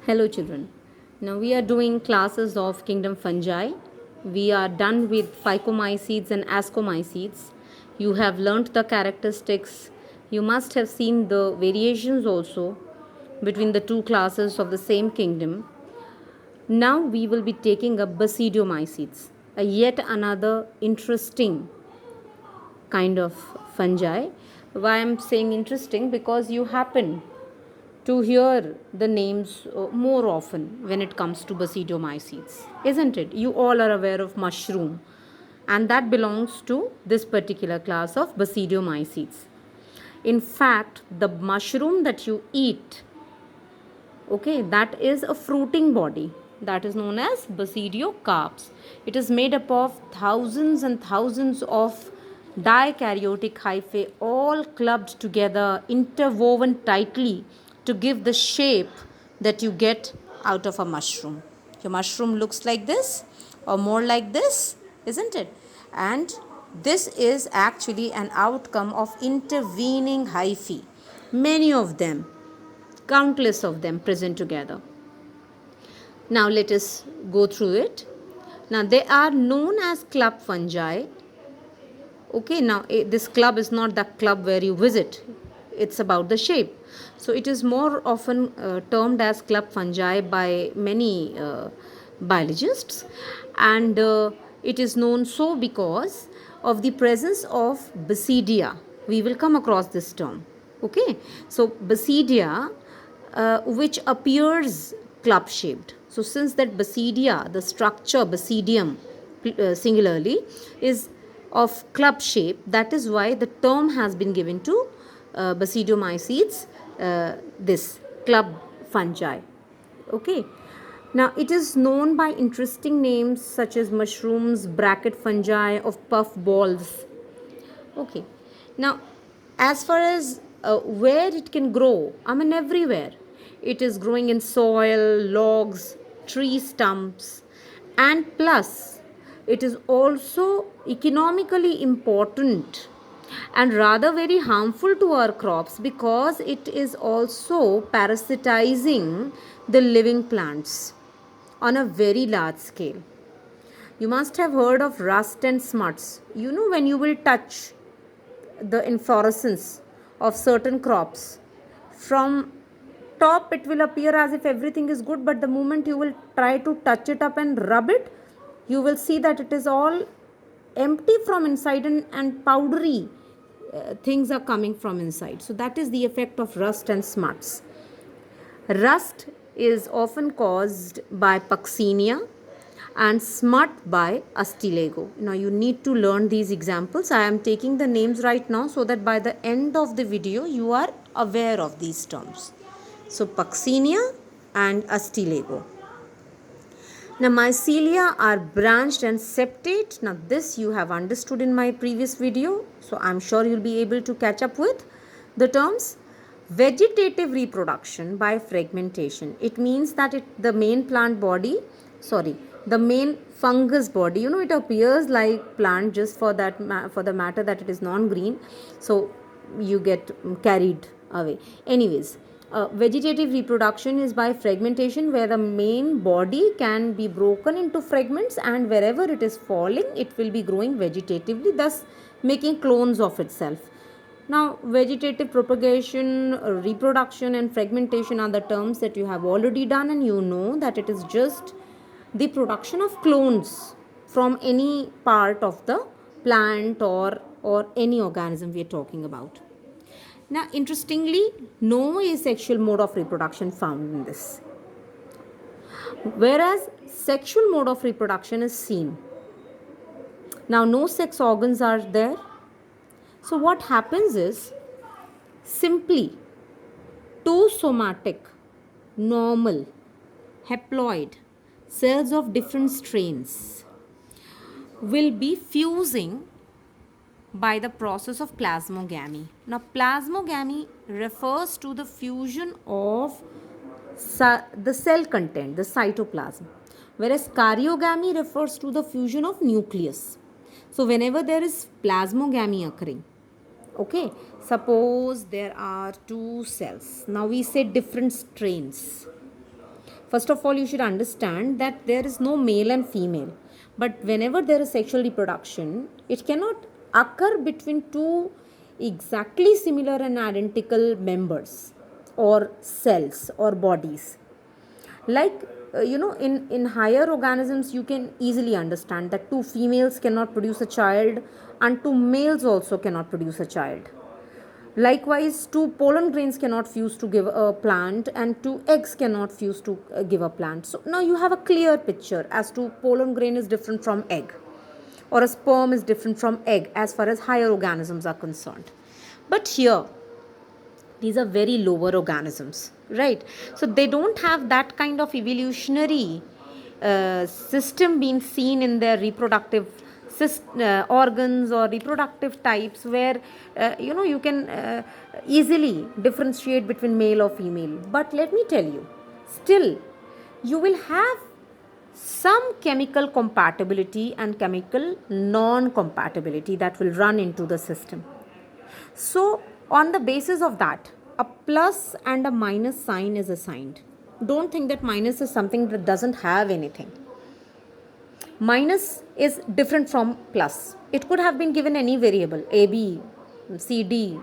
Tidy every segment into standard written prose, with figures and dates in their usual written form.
Hello children. Now we are doing classes of kingdom fungi. We are done with phycomycetes and ascomycetes. You have learnt the characteristics. You must have seen the variations also between the two classes of the same kingdom. Now we will be taking up basidiomycetes, a yet another interesting kind of fungi. Why I'm saying interesting? Because you happen to hear the names more often when it comes to basidiomycetes, isn't it? You all are aware of mushroom, and that belongs to this particular class of basidiomycetes. In fact, the mushroom that you eat, okay, that is a fruiting body that is known as basidiocarps. It is made up of thousands and thousands of dikaryotic hyphae all clubbed together, interwoven tightly to give the shape that you get out of a mushroom. Your mushroom looks like this or more like this, isn't it? And this is actually an outcome of intervening hyphae, many of them, countless of them present together. Now let us go through it. Now they are known as club fungi. Okay, now this club is not the club where you visit. It's about the shape. So it is more often termed as club fungi by many biologists, and it is known so because of the presence of basidia. We will come across this term. Okay, so basidia, which appears club shaped. So since that basidia, the structure basidium singularly, is of club shape, that is why the term has been given to basidiomycetes, this club fungi. Okay. Now it is known by interesting names such as mushrooms, bracket fungi, of puff balls. Okay. Now, as far as where it can grow, I mean, everywhere. It is growing in soil, logs, tree stumps, and plus, it is also economically important and rather very harmful to our crops because it is also parasitizing the living plants on a very large scale. You must have heard of rust and smuts. You know, when you will touch the inflorescence of certain crops, from top it will appear as if everything is good, but the moment you will try to touch it up and rub it, you will see that it is all empty from inside, and powdery things are coming from inside. So that is the effect of rust and smuts. Rust is often caused by Puccinia and smut by Astillego. Now you need to learn these examples. I am taking the names right now so that by the end of the video you are aware of these terms. So Puccinia and Astillego. Now mycelia are branched and septate. Now this you have understood in my previous video, so I am sure you will be able to catch up with the terms. Vegetative reproduction by fragmentation. It means that the main plant body, the main fungus body, it appears like plant just for that for the matter that it is non-green, so you get carried away. Anyways, vegetative reproduction is by fragmentation, where the main body can be broken into fragments, and wherever it is falling it will be growing vegetatively, thus making clones of itself. Now, vegetative propagation, reproduction and fragmentation are the terms that you have already done, and you know that it is just the production of clones from any part of the plant or any organism we are talking about. Now, interestingly, no asexual mode of reproduction found in this, whereas sexual mode of reproduction is seen. Now, no sex organs are there. So what happens is simply two somatic, normal, haploid cells of different strains will be fusing by the process of plasmogamy. Now plasmogamy refers to the fusion of the cell content, the cytoplasm, whereas karyogamy refers to the fusion of nucleus. So whenever there is plasmogamy occurring, okay, suppose there are two cells. Now we say different strains. First of all, you should understand that there is no male and female. But whenever there is sexual reproduction, it cannot occur between two exactly similar and identical members or cells or bodies. Like, in higher organisms, you can easily understand that two females cannot produce a child and two males also cannot produce a child. Likewise, two pollen grains cannot fuse to give a plant and two eggs cannot fuse to give a plant. So now you have a clear picture as to pollen grain is different from egg, or a sperm is different from egg as far as higher organisms are concerned. But here, these are very lower organisms, right? So they don't have that kind of evolutionary system being seen in their reproductive organs or reproductive types, where you can easily differentiate between male or female. But let me tell you, still you will have some chemical compatibility and chemical non-compatibility that will run into the system. So on the basis of that, a plus and a minus sign is assigned. Don't think that minus is something that doesn't have anything. Minus is different from plus. It could have been given any variable, A, B, C, D,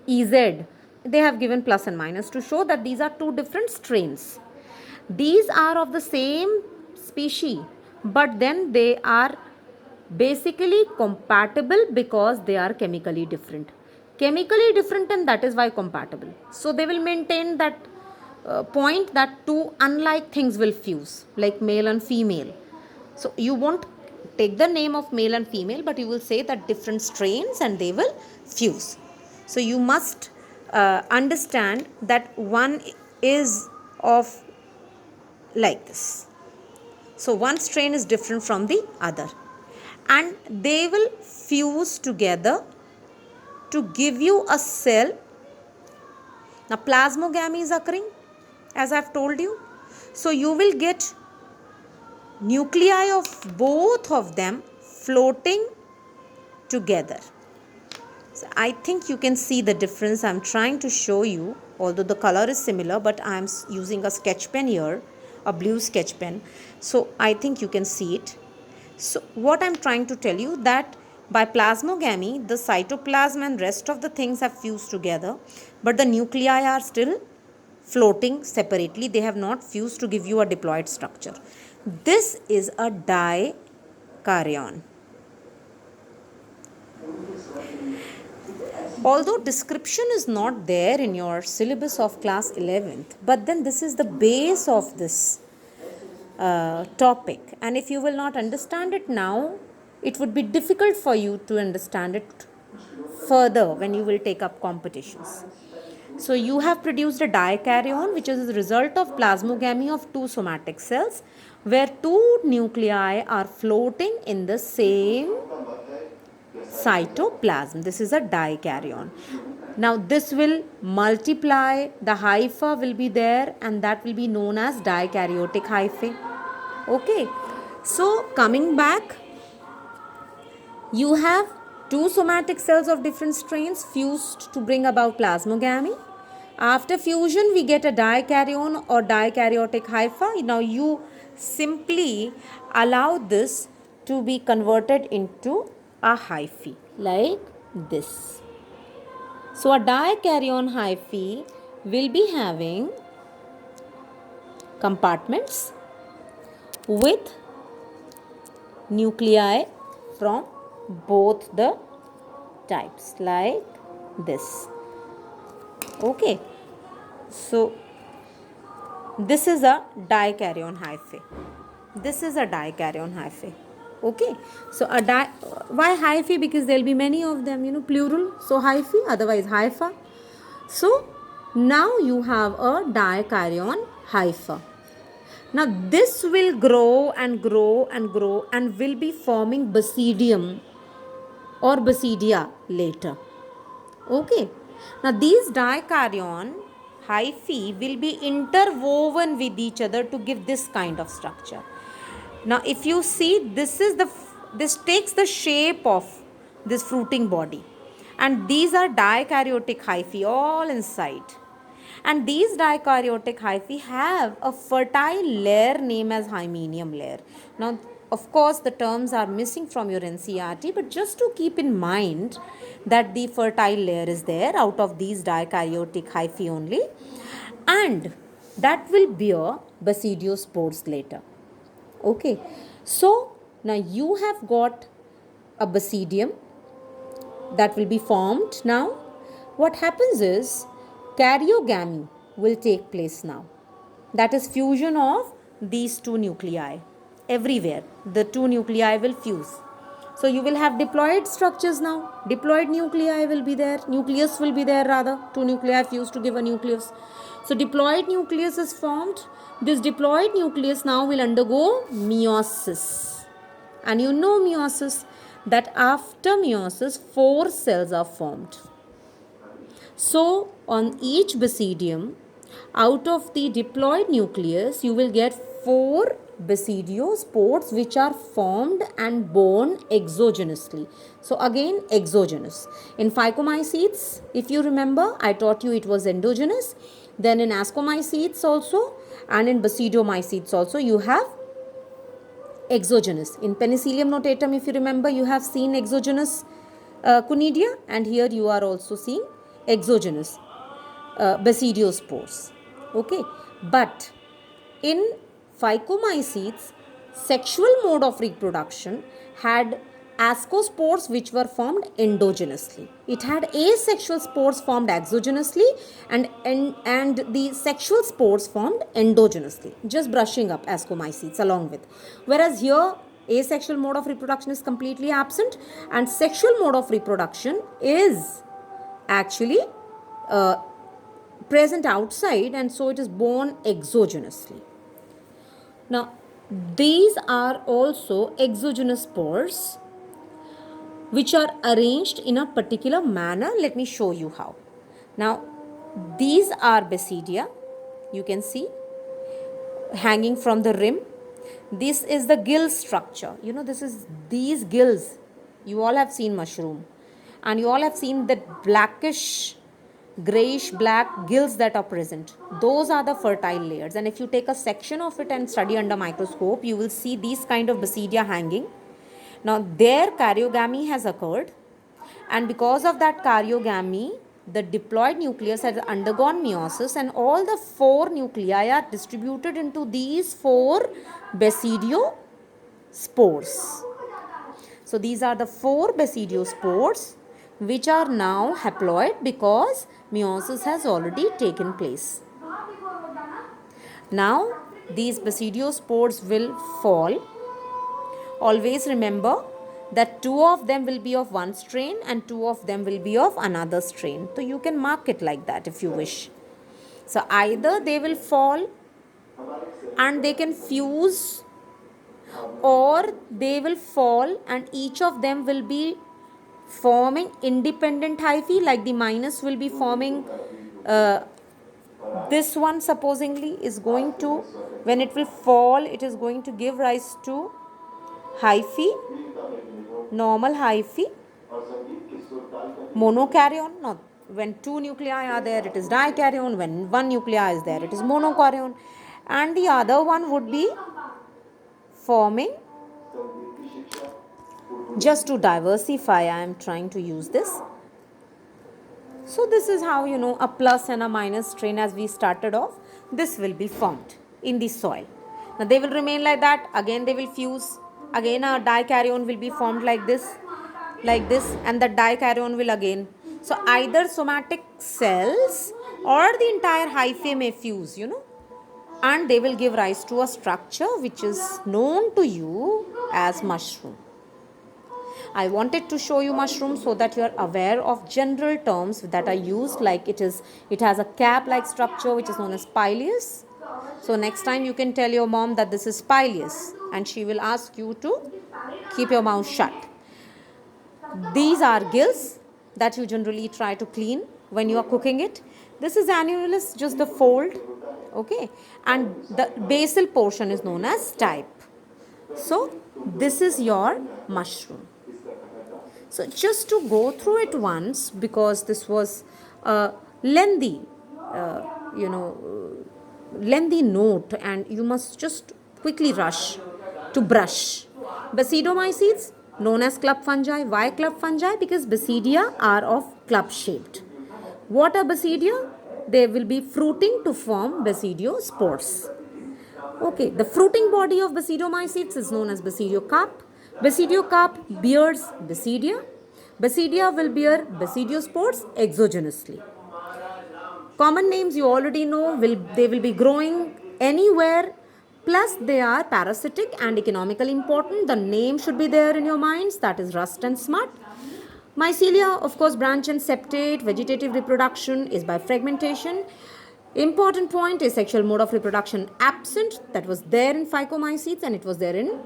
E, Z. They have given plus and minus to show that these are two different strains. These are of the same species, but then they are basically compatible because they are chemically different. Chemically different, and that is why compatible. So they will maintain that point that two unlike things will fuse, like male and female. So you won't take the name of male and female, but you will say that different strains and they will fuse. So you must understand that one is of like this. So one strain is different from the other, and they will fuse together to give you a cell. Now plasmogamy is occurring, as I have told you. So you will get nuclei of both of them floating together. So I think you can see the difference I am trying to show you, although the color is similar, but I am using a sketch pen here, a blue sketch pen. So I think you can see it. So what I am trying to tell you, that by plasmogamy, the cytoplasm and rest of the things have fused together, but the nuclei are still floating separately. They have not fused to give you a diploid structure. This is a dikaryon. Although description is not there in your syllabus of class 11th, but then this is the base of this topic, and if you will not understand it now, it would be difficult for you to understand it further when you will take up competitions. So you have produced a dikaryon, which is the result of plasmogamy of two somatic cells, where two nuclei are floating in the same cytoplasm. This is a dikaryon. Now this will multiply, the hypha will be there, and that will be known as dikaryotic hyphae. Okay, so coming back, you have two somatic cells of different strains fused to bring about plasmogamy. After fusion, we get a dikaryon or dikaryotic hypha. Now you simply allow this to be converted into a hyphae like this. So a dikaryon hyphae will be having compartments with nuclei from both the types like this. Okay, so this is a dikaryon hyphae. This is a dikaryon hyphae. Okay, so why hyphae? Because there will be many of them, plural. So hyphae, otherwise hypha. So now you have a dikaryon hypha. Now this will grow and grow and grow and will be forming basidium or basidia later. Okay. Now these dikaryon hyphae will be interwoven with each other to give this kind of structure. Now if you see, this takes the shape of this fruiting body, and these are dikaryotic hyphae all inside. And these dikaryotic hyphae have a fertile layer named as hymeneum layer. Now, of course, the terms are missing from your NCERT, but just to keep in mind that the fertile layer is there out of these dikaryotic hyphae only, and that will bear basidiospores later. Okay, so now you have got a basidium that will be formed now. What happens is karyogamy will take place now. That is fusion of these two nuclei. Everywhere the two nuclei will fuse. So you will have diploid structures now. Diploid nuclei will be there. Nucleus will be there rather. Two nuclei fuse to give a nucleus. So diploid nucleus is formed. This diploid nucleus now will undergo meiosis. And you know meiosis, that after meiosis 4 cells are formed. So on each basidium, out of the diploid nucleus, you will get 4 basidiospores which are formed and born exogenously. So again, exogenous. In phycomycetes, if you remember, I taught you it was endogenous. Then in ascomycetes also, and in basidiomycetes also, you have exogenous. In Penicillium notatum, if you remember, you have seen exogenous conidia, and here you are also seeing exogenous basidiospores. Okay, but in phycomycetes, sexual mode of reproduction had ascospores which were formed endogenously. It had asexual spores formed exogenously, and the sexual spores formed endogenously. Just brushing up ascomycetes along with. Whereas here, asexual mode of reproduction is completely absent, and sexual mode of reproduction is actually present outside, and so it is born exogenously. Now, these are also exogenous spores which are arranged in a particular manner. Let me show you how. Now, these are basidia. You can see hanging from the rim. This is the gill structure. You know, this is these gills. You all have seen mushroom, and you all have seen that blackish, grayish black gills that are present. Those are the fertile layers, and if you take a section of it and study under microscope, you will see these kind of basidia hanging. Now their karyogamy has occurred, and because of that karyogamy, the diploid nucleus has undergone meiosis, and all the 4 nuclei are distributed into these 4 basidiospores. So these are the 4 basidiospores which are now haploid because meiosis has already taken place. Now these basidiospores will fall. Always remember that 2 of them will be of one strain and 2 of them will be of another strain. So you can mark it like that if you wish. So either they will fall and they can fuse, or they will fall and each of them will be forming independent hyphae, like the minus will be forming this one supposingly is going to, when it will fall, it is going to give rise to hyphae, normal hyphae, monokaryon. No, when 2 nuclei are there, it is dikaryon. When 1 nuclei is there, it is monokaryon. And the other one would be forming, just to diversify, I am trying to use this. So this is how, you know, a plus and a minus strain, as we started off, this will be formed in the soil. Now they will remain like that. Again they will fuse. Again a dikaryon will be formed like this, and the dikaryon will again. So either somatic cells or the entire hyphae may fuse, you know, and they will give rise to a structure which is known to you as mushroom. I wanted to show you mushroom so that you are aware of general terms that are used, like it has a cap-like structure which is known as pileus. So next time you can tell your mom that this is pileus, and she will ask you to keep your mouth shut. These are gills that you generally try to clean when you are cooking it. This is annulus, just the fold, okay, and the basal portion is known as stipe. So this is your mushroom. So just to go through it once, because this was a lengthy lengthy note, and you must just quickly rush to brush. Basidiomycetes, known as club fungi. Why club fungi? Because basidia are of club shaped. What are basidia? They will be fruiting to form basidiospores. Okay, the fruiting body of basidiomycetes is known as basidiocarp. Basidiocarp bears basidia. Basidia will bear basidiospores exogenously. Common names you already know, they will be growing anywhere, plus they are parasitic and economically important. The name should be there in your minds, that is rust and smut. Mycelia, of course, branch and septate. Vegetative reproduction is by fragmentation. Important point is sexual mode of reproduction absent. That was there in Phycomycetes and it was there in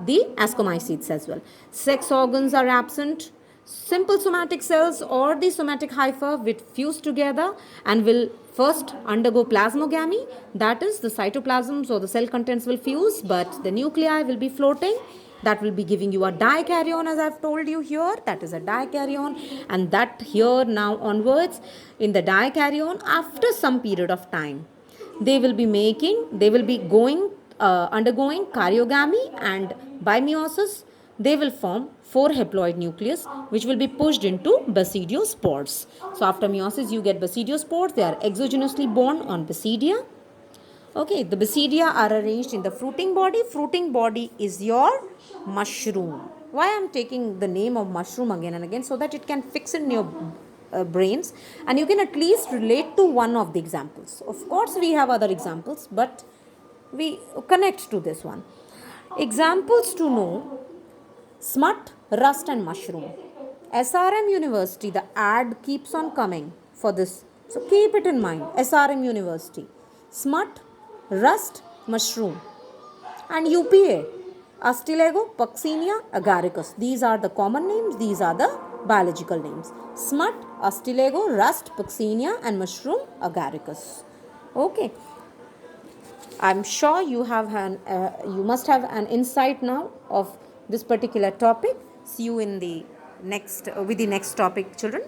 the Ascomycetes as well. Sex organs are absent. Simple somatic cells or the somatic hypha will fuse together and will first undergo plasmogamy. That is, the cytoplasms or the cell contents will fuse, but the nuclei will be floating. That will be giving you a dikaryon, as I've told you here. That is a dikaryon, and that here now onwards in the dikaryon, after some period of time, they will be undergoing karyogamy, and by meiosis they will form 4 haploid nucleus which will be pushed into basidiospores. So after meiosis you get basidiospores. They are exogenously born on basidia. Okay, the basidia are arranged in the fruiting body. Fruiting body is your mushroom. Why I am taking the name of mushroom again and again? So that it can fix in your brains and you can at least relate to one of the examples. Of course, we have other examples, but we connect to this one. Examples to know: smut, rust and mushroom. SRM University, the ad keeps on coming for this. So keep it in mind. SRM University. Smut, rust, mushroom. And UPA, Astilego, Puccinia, agaricus. These are the common names. These are the biological names. Smut, Astilego, rust, Puccinia and mushroom, agaricus. Okay. I'm sure you must have an insight now of this particular topic. See you in the next with the next topic, children.